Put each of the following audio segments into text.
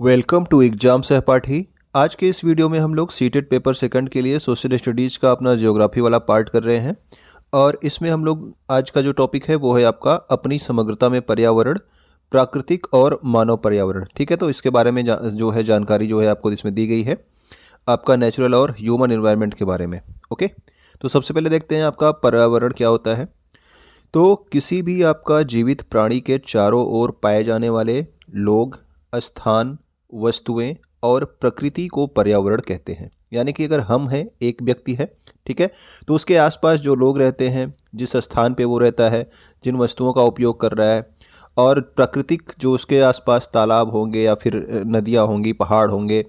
Welcome to exam सहपाठी। आज के इस वीडियो में हम लोग सीटेट पेपर सेकंड के लिए सोशल स्टडीज़ का अपना ज्योग्राफी वाला पार्ट कर रहे हैं और इसमें हम लोग आज का जो टॉपिक है वो है आपका अपनी समग्रता में पर्यावरण, प्राकृतिक और मानव पर्यावरण। ठीक है, तो इसके बारे में जो है जानकारी जो है आपको इसमें दी गई है आपका नेचुरल और ह्यूमन एनवायरनमेंट के बारे में। ओके, तो सबसे पहले देखते हैं आपका पर्यावरण क्या होता है। तो किसी भी आपका जीवित प्राणी के चारों ओर पाए जाने वाले लोग, स्थान, वस्तुएं और प्रकृति को पर्यावरण कहते हैं। यानी कि अगर हम हैं, एक व्यक्ति है, ठीक है, तो उसके आसपास जो लोग रहते हैं, जिस स्थान पे वो रहता है, जिन वस्तुओं का उपयोग कर रहा है, और प्राकृतिक जो उसके आसपास तालाब होंगे या फिर नदियाँ होंगी, पहाड़ होंगे,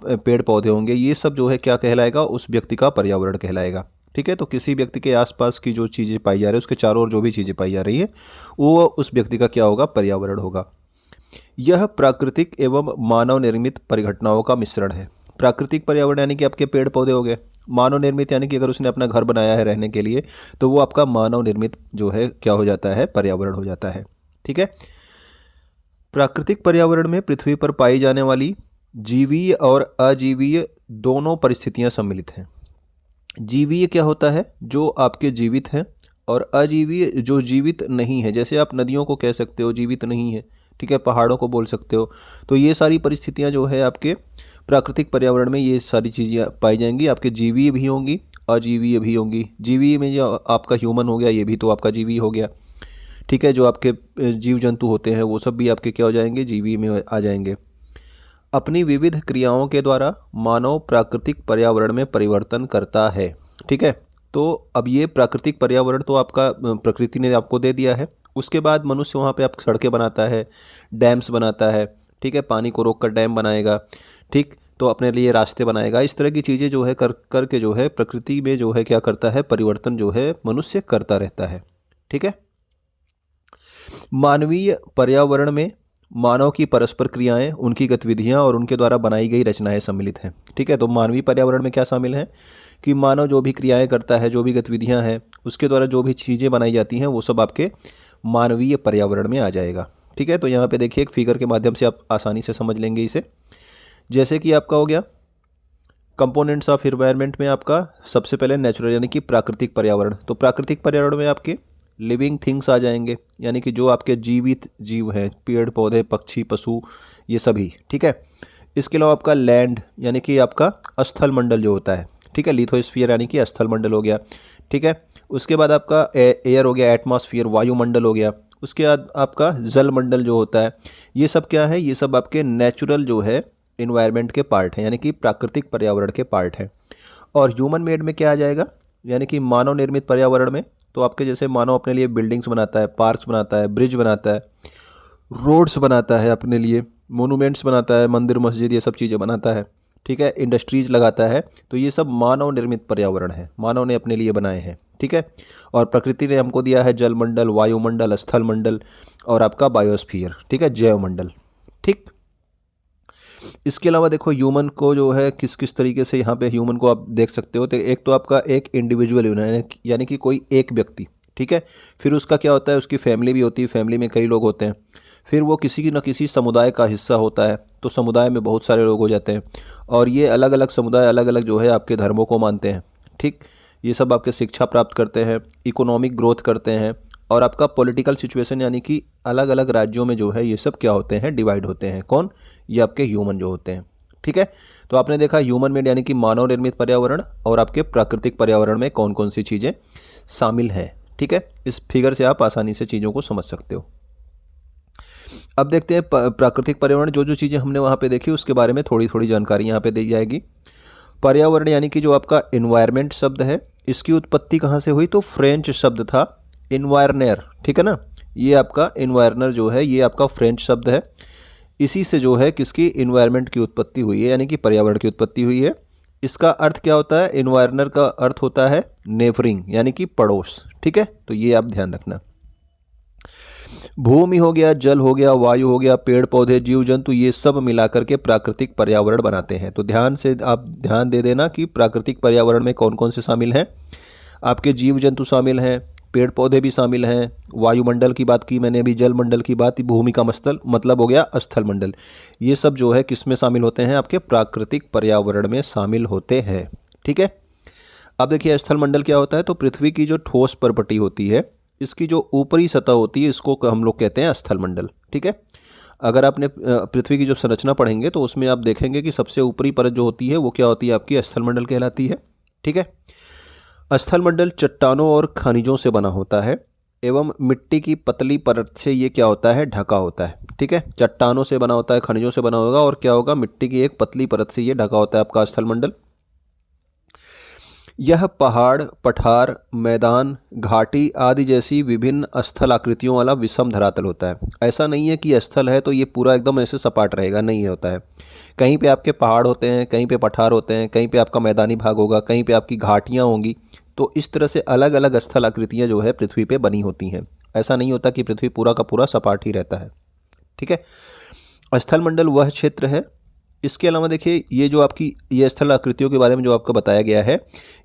पेड़ पौधे होंगे, ये सब जो है क्या कहलाएगा, उस व्यक्ति का पर्यावरण कहलाएगा। ठीक है, तो किसी व्यक्ति के आसपास की जो चीज़ें पाई जा रही है, उसके चारों ओर जो भी चीज़ें पाई जा रही है, वो उस व्यक्ति का क्या होगा, पर्यावरण होगा। यह प्राकृतिक एवं मानव निर्मित परिघटनाओं का मिश्रण है। प्राकृतिक पर्यावरण यानी कि आपके पेड़ पौधे हो गए, मानव निर्मित यानी कि अगर उसने अपना घर बनाया है रहने के लिए, तो वो आपका मानव निर्मित जो है क्या हो जाता है, पर्यावरण हो जाता है। ठीक है, प्राकृतिक पर्यावरण में पृथ्वी पर पाई जाने वाली जीवीय और अजीवीय दोनों परिस्थितियां सम्मिलित हैं। जीवीय क्या होता है, जो आपके जीवित हैं, और अजीवीय जो जीवित नहीं है। जैसे आप नदियों को कह सकते हो जीवित नहीं है, ठीक है, पहाड़ों को बोल सकते हो। तो ये सारी परिस्थितियां जो है आपके प्राकृतिक पर्यावरण में ये सारी चीज़ें पाई जाएंगी। आपके जीवीय भी होंगी, अजीवीय भी होंगी। जीवीय में जो आपका ह्यूमन हो गया, ये भी तो आपका जीवीय हो गया। ठीक है, जो आपके जीव जंतु होते हैं वो सब भी आपके क्या हो जाएंगे, जीवीय में आ जाएंगे। अपनी विविध क्रियाओं के द्वारा मानव प्राकृतिक पर्यावरण में परिवर्तन करता है। ठीक है, तो अब ये प्राकृतिक पर्यावरण तो आपका प्रकृति ने आपको दे दिया है। उसके बाद मनुष्य वहाँ पे आप सड़कें बनाता है, डैम्स बनाता है, ठीक है, पानी को रोक कर डैम बनाएगा, ठीक, तो अपने लिए रास्ते बनाएगा। इस तरह की चीज़ें जो है करके जो है प्रकृति में जो है क्या करता है, परिवर्तन जो है मनुष्य करता रहता है। ठीक है, मानवीय पर्यावरण में मानव की परस्पर क्रियाएं, उनकी गतिविधियां और उनके द्वारा बनाई गई रचनाएं सम्मिलित हैं। ठीक है, तो मानवीय पर्यावरण में क्या शामिल है कि मानव जो भी क्रियाएं करता है, जो भी गतिविधियां हैं, उसके द्वारा जो भी चीज़ें बनाई जाती हैं, वो सब आपके मानवीय पर्यावरण में आ जाएगा। ठीक है, तो यहाँ पे देखिए एक फिगर के माध्यम से आप आसानी से समझ लेंगे इसे। जैसे कि आपका हो गया कंपोनेंट्स ऑफ एनवायरनमेंट में आपका सबसे पहले नेचुरल यानी कि प्राकृतिक पर्यावरण। तो प्राकृतिक पर्यावरण में आपके लिविंग थिंग्स आ जाएंगे, यानी कि जो आपके जीवित जीव हैं, पेड़ पौधे, पक्षी, पशु, ये सभी। ठीक है, इसके अलावा आपका लैंड यानी कि आपका स्थल मंडल जो होता है, ठीक है, लिथोस्फीयर यानी कि स्थल मंडल हो गया। ठीक है, उसके बाद आपका एयर हो गया, एटमॉस्फेयर, वायुमंडल हो गया। उसके बाद आपका जल मंडल जो होता है, ये सब क्या है, ये सब आपके नेचुरल जो है इन्वायरमेंट के पार्ट हैं, यानी कि प्राकृतिक पर्यावरण के पार्ट हैं। और ह्यूमन मेड में क्या आ जाएगा, यानी कि मानव निर्मित पर्यावरण में, तो आपके जैसे मानव अपने लिए बिल्डिंग्स बनाता है, पार्क्स बनाता है, ब्रिज बनाता है, रोड्स बनाता है, अपने लिए मोनूमेंट्स बनाता है, मंदिर मस्जिद ये सब चीज़ें बनाता है। ठीक है, इंडस्ट्रीज लगाता है। तो ये सब मानव निर्मित पर्यावरण है, मानव ने अपने लिए बनाए हैं। ठीक है, और प्रकृति ने हमको दिया है जलमंडल, वायुमंडल, स्थल मंडल और आपका बायोस्फीयर, ठीक है, जैव मंडल। ठीक, इसके अलावा देखो ह्यूमन को जो है किस किस तरीके से यहाँ पे ह्यूमन को आप देख सकते हो। तो एक तो आपका एक इंडिविजुअल यानी कि कोई एक व्यक्ति, ठीक है, फिर उसका क्या होता है, उसकी फैमिली भी होती है, फैमिली में कई लोग होते हैं, फिर वो किसी न किसी समुदाय का हिस्सा होता है, तो समुदाय में बहुत सारे लोग हो जाते हैं, और ये अलग अलग समुदाय अलग अलग जो है आपके धर्मों को मानते हैं। ठीक, ये सब आपके शिक्षा प्राप्त करते हैं, इकोनॉमिक ग्रोथ करते हैं, और आपका पॉलिटिकल सिचुएशन यानी कि अलग अलग राज्यों में जो है ये सब क्या होते हैं, डिवाइड होते हैं। कौन, ये आपके ह्यूमन जो होते हैं। ठीक है, तो आपने देखा ह्यूमन मेड यानी कि मानव निर्मित पर्यावरण और आपके प्राकृतिक पर्यावरण में कौन कौन सी चीज़ें शामिल हैं। ठीक है, इस फिगर से आप आसानी से चीज़ों को समझ सकते हो। अब देखते हैं प्राकृतिक पर्यावरण, जो जो चीज़ें हमने वहाँ पे देखी उसके बारे में थोड़ी थोड़ी जानकारी यहाँ पे दी जाएगी। पर्यावरण यानी कि जो आपका इन्वायरमेंट शब्द है, इसकी उत्पत्ति कहाँ से हुई, तो फ्रेंच शब्द था इन्वायरनर। ठीक है ना, ये आपका इन्वायरनर जो है ये आपका फ्रेंच शब्द है। इसी से जो है किसकी, इन्वायरमेंट की उत्पत्ति हुई है, यानी कि पर्यावरण की उत्पत्ति हुई है। इसका अर्थ क्या होता है, इन्वायरनर का अर्थ होता है नेबरिंग यानी कि पड़ोस। ठीक है, तो ये आप ध्यान रखना। भूमि हो गया, जल हो गया, वायु हो गया, पेड़ पौधे, जीव जंतु, ये सब मिलाकर के प्राकृतिक पर्यावरण बनाते हैं। तो ध्यान से आप ध्यान दे देना कि प्राकृतिक पर्यावरण में कौन कौन से शामिल हैं। आपके जीव जंतु शामिल हैं, पेड़ पौधे भी शामिल हैं। वायुमंडल की बात की मैंने अभी, जलमंडल की बात, भूमि का मस्तल मतलब हो गया स्थल मंडल। ये सब जो है किस में शामिल होते हैं, आपके प्राकृतिक पर्यावरण में शामिल होते हैं। ठीक है। अब देखिए स्थल मंडल क्या होता है, तो पृथ्वी की जो ठोस परपटी होती है, इसकी जो ऊपरी सतह होती है, इसको हम लोग कहते हैं स्थल मंडल। ठीक है। अगर आपने पृथ्वी की जो संरचना पढ़ेंगे तो उसमें आप देखेंगे कि सबसे ऊपरी परत जो होती है वो क्या होती है, आपकी स्थल मंडल कहलाती है। ठीक है। स्थल मंडल चट्टानों और खनिजों से बना होता है एवं मिट्टी की पतली परत से ये क्या होता है, ढका होता है। ठीक है। चट्टानों से बना होता है, खनिजों से बना होगा, और क्या होगा, मिट्टी की एक पतली परत से ये ढका होता है आपका स्थल मंडल। यह पहाड़, पठार, मैदान, घाटी आदि जैसी विभिन्न स्थल आकृतियों वाला विषम धरातल होता है। ऐसा नहीं है कि स्थल है तो ये पूरा एकदम ऐसे सपाट रहेगा, नहीं होता है। कहीं पे आपके पहाड़ होते हैं, कहीं पे पठार होते हैं, कहीं पे आपका मैदानी भाग होगा, कहीं पे आपकी घाटियाँ होंगी। तो इस तरह से अलग अलग स्थल आकृतियाँ जो है पृथ्वी पे बनी होती हैं। ऐसा नहीं होता कि पृथ्वी पूरा का पूरा सपाट ही रहता है। ठीक है। स्थल मंडल वह क्षेत्र है। इसके अलावा देखिए ये जो आपकी ये स्थल आकृतियों के बारे में जो आपको बताया गया है,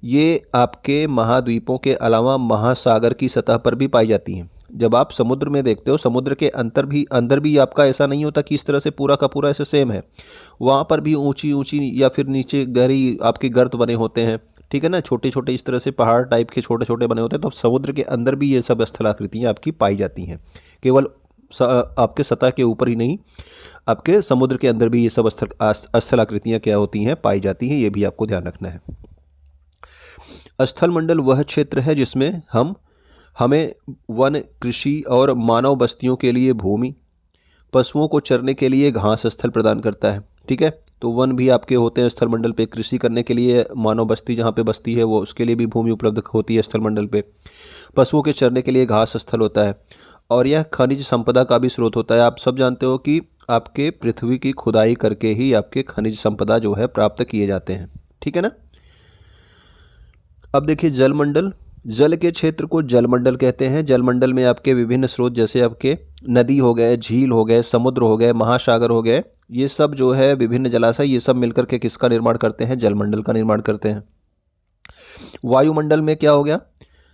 ये आपके महाद्वीपों के अलावा महासागर की सतह पर भी पाई जाती हैं। जब आप समुद्र में देखते हो, समुद्र के अंदर भी आपका ऐसा नहीं होता कि इस तरह से पूरा का पूरा ऐसे सेम है। वहाँ पर भी ऊंची ऊंची या फिर नीचे गहरी आपके गर्त बने होते हैं। ठीक है ना, छोटे छोटे इस तरह से पहाड़ टाइप के छोटे छोटे बने होते हैं। तो समुद्र के अंदर भी ये सब स्थलाकृतियाँ आपकी पाई जाती हैं। केवल आपके सतह के ऊपर ही नहीं, आपके समुद्र के अंदर भी ये सब स्थलाकृतियाँ क्या होती हैं, पाई जाती हैं। ये भी आपको ध्यान रखना है। स्थल मंडल वह क्षेत्र है जिसमें हमें वन, कृषि और मानव बस्तियों के लिए भूमि, पशुओं को चरने के लिए घास स्थल प्रदान करता है। ठीक है। तो वन भी आपके होते हैं स्थल मंडल पे, कृषि करने के लिए मानव बस्ती जहाँ पे बस्ती है वो उसके लिए भी भूमि उपलब्ध होती है स्थल मंडल पे। पशुओं के चरने के लिए घास स्थल होता है, और यह खनिज संपदा का भी स्रोत होता है। आप सब जानते हो कि आपके पृथ्वी की खुदाई करके ही आपके खनिज संपदा जो है प्राप्त किए जाते हैं। ठीक है ना। अब देखिए जलमंडल, जल के क्षेत्र को जलमंडल कहते हैं। जलमंडल में आपके विभिन्न स्रोत जैसे आपके नदी हो गए, झील हो गए, समुद्र हो गए, महासागर हो गए, ये सब जो है विभिन्न जलाशय, ये सब मिलकर के किसका निर्माण करते हैं, जलमंडल का निर्माण करते हैं। वायुमंडल में क्या हो गया,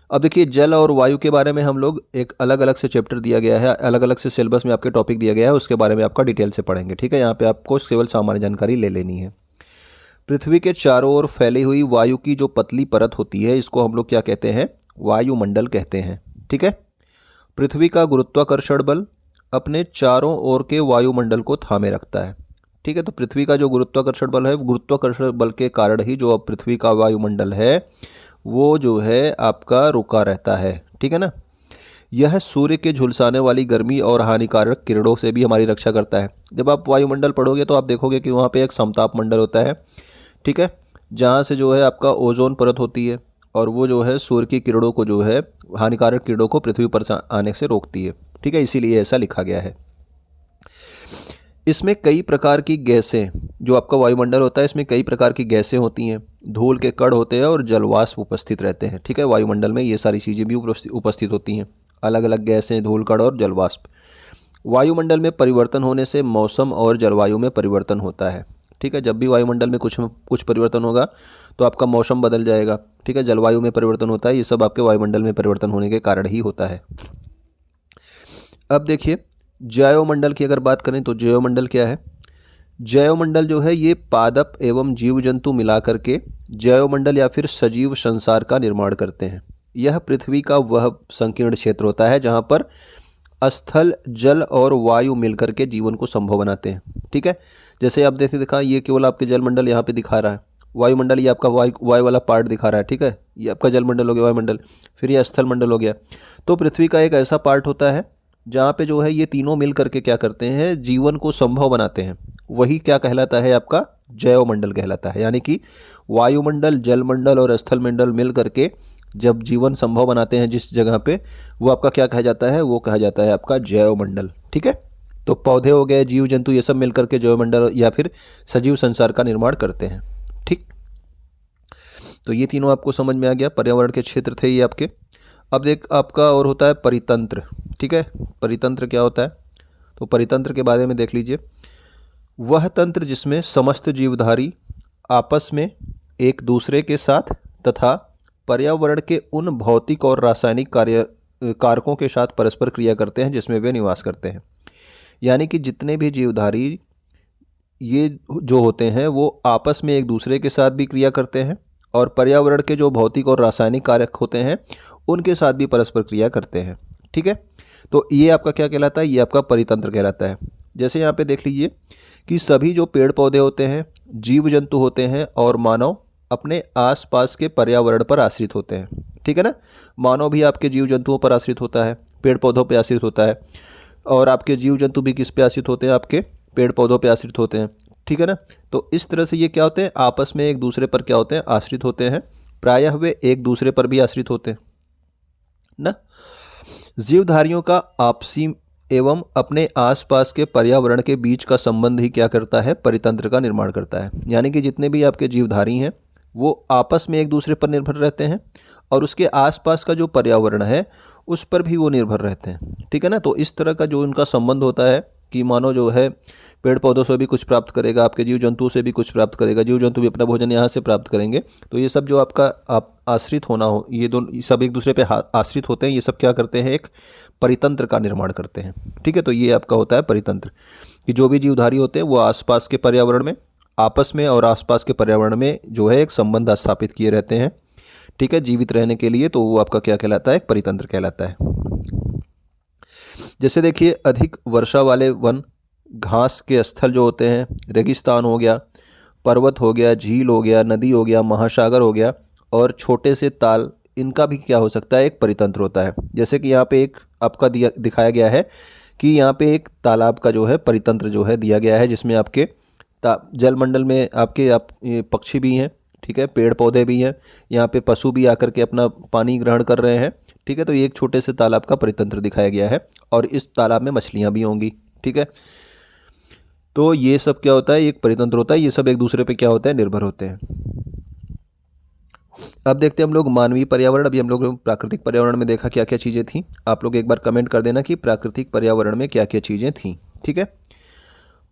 अब देखिए जल और वायु के बारे में हम लोग एक अलग अलग से चैप्टर दिया गया है, अलग अलग से सिलेबस में आपके टॉपिक दिया गया है, उसके बारे में आपका डिटेल से पढ़ेंगे। ठीक है। यहाँ पे आपको केवल सामान्य जानकारी ले लेनी है। पृथ्वी के चारों ओर फैली हुई वायु की जो पतली परत होती है, इसको हम लोग क्या कहते हैं, वायुमंडल कहते हैं। ठीक है। पृथ्वी का गुरुत्वाकर्षण बल अपने चारों ओर के वायुमंडल को थामे रखता है। ठीक है। तो पृथ्वी का जो गुरुत्वाकर्षण बल है, गुरुत्वाकर्षण बल के कारण ही जो अब पृथ्वी का वायुमंडल है वो जो है आपका रुका रहता है। ठीक है ना। यह सूर्य के झुलसाने वाली गर्मी और हानिकारक किरणों से भी हमारी रक्षा करता है। जब आप वायुमंडल पढ़ोगे तो आप देखोगे कि वहाँ पे एक समताप मंडल होता है। ठीक है। जहाँ से जो है आपका ओजोन परत होती है, और वो जो है सूर्य की किरणों को जो है, हानिकारक किरणों को पृथ्वी पर आने से रोकती है। ठीक है। इसीलिए ऐसा लिखा गया है। इसमें कई प्रकार की गैसें, जो आपका वायुमंडल होता है इसमें कई प्रकार की गैसें होती हैं, धूल के कण होते हैं और जलवाष्प उपस्थित रहते हैं। ठीक है। वायुमंडल में ये सारी चीज़ें भी उपस्थित होती हैं, अलग अलग गैसें, धूल कण और जलवाष्प। वायुमंडल में परिवर्तन होने से मौसम और जलवायु में परिवर्तन होता है। ठीक है। जब भी वायुमंडल में कुछ परिवर्तन होगा तो आपका मौसम बदल जाएगा। ठीक है। जलवायु में परिवर्तन होता है, ये सब आपके वायुमंडल में परिवर्तन होने के कारण ही होता है। अब देखिए जैवमंडल की अगर बात करें तो जैवमंडल क्या है, जैवमंडल जो है ये पादप एवं जीव जंतु मिलाकर के जैवमंडल या फिर सजीव संसार का निर्माण करते हैं। यह पृथ्वी का वह संकीर्ण क्षेत्र होता है जहाँ पर स्थल, जल और वायु मिलकर के जीवन को संभव बनाते हैं। ठीक है। जैसे आप देखा ये केवल आपके जलमंडल यहाँ पे दिखा रहा है, वायुमंडल ये आपका वायु वाला पार्ट दिखा रहा है। ठीक है। ये आपका जलमंडल हो गया, वायुमंडल, फिर ये स्थल मंडल हो गया। तो पृथ्वी का एक ऐसा पार्ट होता है जहाँ पे जो है ये तीनों मिल करके क्या करते हैं, जीवन को संभव बनाते हैं। वही क्या कहलाता है, आपका जैवमंडल कहलाता है। यानी कि वायुमंडल, जलमंडल और स्थल मंडल मिल करके जब जीवन संभव बनाते हैं जिस जगह पे, वो आपका क्या कहा जाता है, वो कहा जाता है आपका जैवमंडल। ठीक है। तो पौधे हो गए, जीव जंतु, ये सब मिल करके जैवमंडल या फिर सजीव संसार का निर्माण करते हैं। ठीक। तो ये तीनों आपको समझ में आ गया, पर्यावरण के क्षेत्र थे ये आपके। अब एक आपका और होता है परितंत्र। ठीक है। परितंत्र क्या होता है, तो परितंत्र के बारे में देख लीजिए। वह तंत्र जिसमें समस्त जीवधारी आपस में एक दूसरे के साथ तथा पर्यावरण के उन भौतिक और रासायनिक कारकों के साथ परस्पर क्रिया करते हैं जिसमें वे निवास करते हैं। यानी कि जितने भी जीवधारी ये जो होते हैं वो आपस में एक दूसरे के साथ भी क्रिया करते हैं और पर्यावरण के जो भौतिक और रासायनिक कारक होते हैं उनके साथ भी परस्पर क्रिया करते हैं। ठीक है, तो ये आपका क्या कहलाता है, ये आपका परितंत्र कहलाता है। जैसे यहाँ पे देख लीजिए कि सभी जो पेड़ पौधे होते हैं, जीव जंतु होते हैं और मानव अपने आसपास के पर्यावरण पर आश्रित होते हैं। ठीक है ना, मानव भी आपके जीव जंतुओं पर आश्रित होता है, पेड़ पौधों पर आश्रित होता है, और आपके जीव जंतु भी किस पे आश्रित होते हैं, आपके पेड़ पौधों पे आश्रित होते हैं। ठीक है ना, तो इस तरह से ये क्या होते हैं, आपस में एक दूसरे पर क्या होते हैं, आश्रित होते हैं। प्रायः वे एक दूसरे पर भी आश्रित होते हैं ना। जीवधारियों का आपसी एवं अपने आसपास के पर्यावरण के बीच का संबंध ही क्या करता है, परितंत्र का निर्माण करता है। यानी कि जितने भी आपके जीवधारी हैं वो आपस में एक दूसरे पर निर्भर रहते हैं और उसके आसपास का जो पर्यावरण है उस पर भी वो निर्भर रहते हैं। ठीक है ना, तो इस तरह का जो उनका संबंध होता है कि मानो जो है पेड़ पौधों से भी कुछ प्राप्त करेगा, आपके जीव जंतु से भी कुछ प्राप्त करेगा, जीव जंतु भी अपना भोजन यहाँ से प्राप्त करेंगे। तो ये सब जो आपका आप आश्रित होना हो, ये दोनों सब एक दूसरे पे आश्रित होते हैं। ये सब क्या करते हैं, एक परितंत्र का निर्माण करते हैं। ठीक है, तो ये आपका होता है परितंत्र कि जो भी जीवधारी होते हैं वो आसपास के पर्यावरण में, आपस में और आसपास के पर्यावरण में जो है एक संबंध स्थापित किए रहते हैं। ठीक है, जीवित रहने के लिए। तो वो आपका क्या कहलाता है, एक परितंत्र कहलाता है। जैसे देखिए अधिक वर्षा वाले वन, घास के स्थल जो होते हैं, रेगिस्तान हो गया, पर्वत हो गया, झील हो गया, नदी हो गया, महासागर हो गया और छोटे से ताल, इनका भी क्या हो सकता है, एक परितंत्र होता है। जैसे कि यहाँ पे एक आपका दिखाया गया है कि यहाँ पे एक तालाब का जो है परितंत्र जो है दिया गया है, जिसमें आपके जलमंडल में आपके ये पक्षी भी हैं। ठीक है, पेड़ पौधे भी हैं, यहाँ पे पशु भी आकर के अपना पानी ग्रहण कर रहे हैं। ठीक है, तो ये एक छोटे से तालाब का परितंत्र दिखाया गया है और इस तालाब में मछलियाँ भी होंगी। ठीक है, तो ये सब क्या होता है, एक परितंत्र होता है। ये सब एक दूसरे पे क्या होता है, निर्भर होते हैं। अब देखते हैं हम लोग मानवीय पर्यावरण। अभी हम लोग प्राकृतिक पर्यावरण में देखा क्या क्या चीज़ें थी। आप लोग एक बार कमेंट कर देना कि प्राकृतिक पर्यावरण में क्या क्या चीज़ें थीं। ठीक है,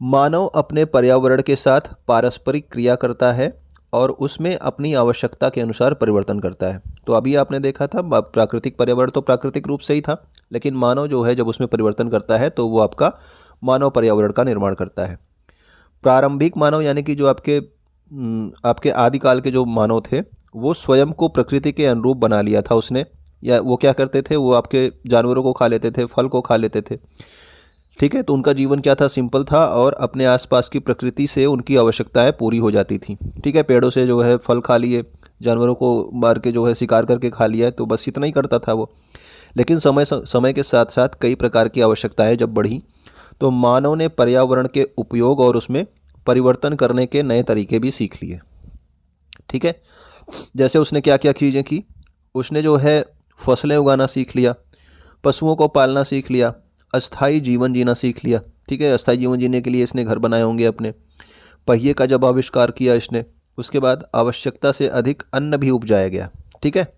मानव अपने पर्यावरण के साथ पारस्परिक क्रिया करता है और उसमें अपनी आवश्यकता के अनुसार परिवर्तन करता है। तो अभी आपने देखा था प्राकृतिक पर्यावरण तो प्राकृतिक रूप से ही था, लेकिन मानव जो है जब उसमें परिवर्तन करता है तो वो आपका मानव पर्यावरण का निर्माण करता है। प्रारंभिक मानव यानी कि जो आपके आदिकाल के जो मानव थे वो स्वयं को प्रकृति के अनुरूप बना लिया था उसने। या वो क्या करते थे, वो आपके जानवरों को खा लेते थे, फल को खा लेते थे। ठीक है, तो उनका जीवन क्या था, सिंपल था और अपने आसपास की प्रकृति से उनकी आवश्यकताएं पूरी हो जाती थी। ठीक है, पेड़ों से जो है फल खा लिए, जानवरों को मार के जो है शिकार करके खा लिया, तो बस इतना ही करता था वो। लेकिन समय के साथ साथ कई प्रकार की आवश्यकताएं जब बढ़ी तो मानव ने पर्यावरण के उपयोग और उसमें परिवर्तन करने के नए तरीके भी सीख लिए। ठीक है, जैसे उसने क्या क्या चीज़ें की, उसने जो है फसलें उगाना सीख लिया, पशुओं को पालना सीख लिया, अस्थाई जीवन जीना सीख लिया। ठीक है, अस्थाई जीवन जीने के लिए इसने घर बनाए होंगे अपने, पहिए का जब आविष्कार किया इसने, उसके बाद आवश्यकता से अधिक अन्न भी उपजाया गया। ठीक है,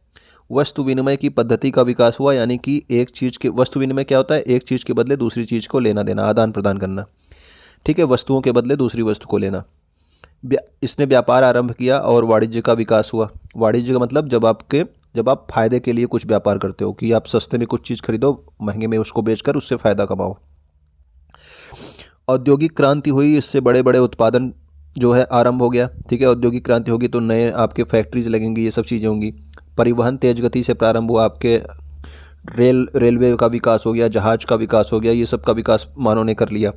वस्तु विनिमय की पद्धति का विकास हुआ, यानी कि एक चीज़ के वस्तु विनिमय क्या होता है, एक चीज़ के बदले दूसरी चीज़ को लेना देना, आदान प्रदान करना। ठीक है, वस्तुओं के बदले दूसरी वस्तु को लेना। इसने व्यापार आरंभ किया और वाणिज्य का विकास हुआ। वाणिज्य का मतलब जब आप फायदे के लिए कुछ व्यापार करते हो कि आप सस्ते में कुछ चीज़ खरीदो, महंगे में उसको बेचकर उससे फ़ायदा कमाओ। औद्योगिक क्रांति हुई, इससे बड़े बड़े उत्पादन जो है आरंभ हो गया। ठीक है, औद्योगिक क्रांति होगी तो नए आपके फैक्ट्रीज लगेंगी, ये सब चीज़ें होंगी। परिवहन तेज गति से प्रारंभ हुआ, आपके रेलवे का विकास हो गया, जहाज का विकास हो गया, ये सब का विकास मानव ने कर लिया।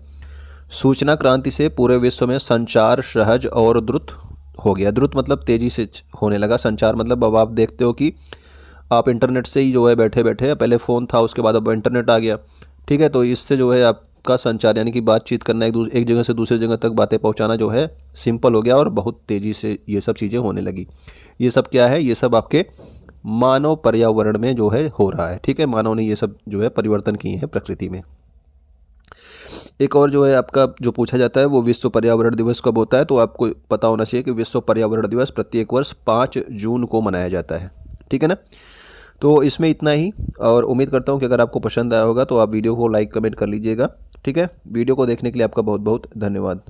सूचना क्रांति से पूरे विश्व में संचार सहज और द्रुत हो गया। द्रुत मतलब तेज़ी से होने लगा। संचार मतलब अब आप देखते हो कि आप इंटरनेट से ही जो है बैठे बैठे, पहले फ़ोन था उसके बाद अब इंटरनेट आ गया। ठीक है, तो इससे जो है आपका संचार यानी कि बातचीत करना, एक जगह से दूसरी जगह तक बातें पहुंचाना जो है सिंपल हो गया और बहुत तेज़ी से ये सब चीज़ें होने लगी। ये सब क्या है, ये सब आपके मानव पर्यावरण में जो है हो रहा है। ठीक है, मानव ने ये सब जो है परिवर्तन किए हैं प्रकृति में। एक और जो है आपका जो पूछा जाता है वो विश्व पर्यावरण दिवस कब होता है, तो आपको पता होना चाहिए कि विश्व पर्यावरण दिवस प्रत्येक वर्ष 5 जून को मनाया जाता है। ठीक है ना, तो इसमें इतना ही, और उम्मीद करता हूँ कि अगर आपको पसंद आया होगा तो आप वीडियो को लाइक कमेंट कर लीजिएगा। ठीक है, वीडियो को देखने के लिए आपका बहुत बहुत धन्यवाद।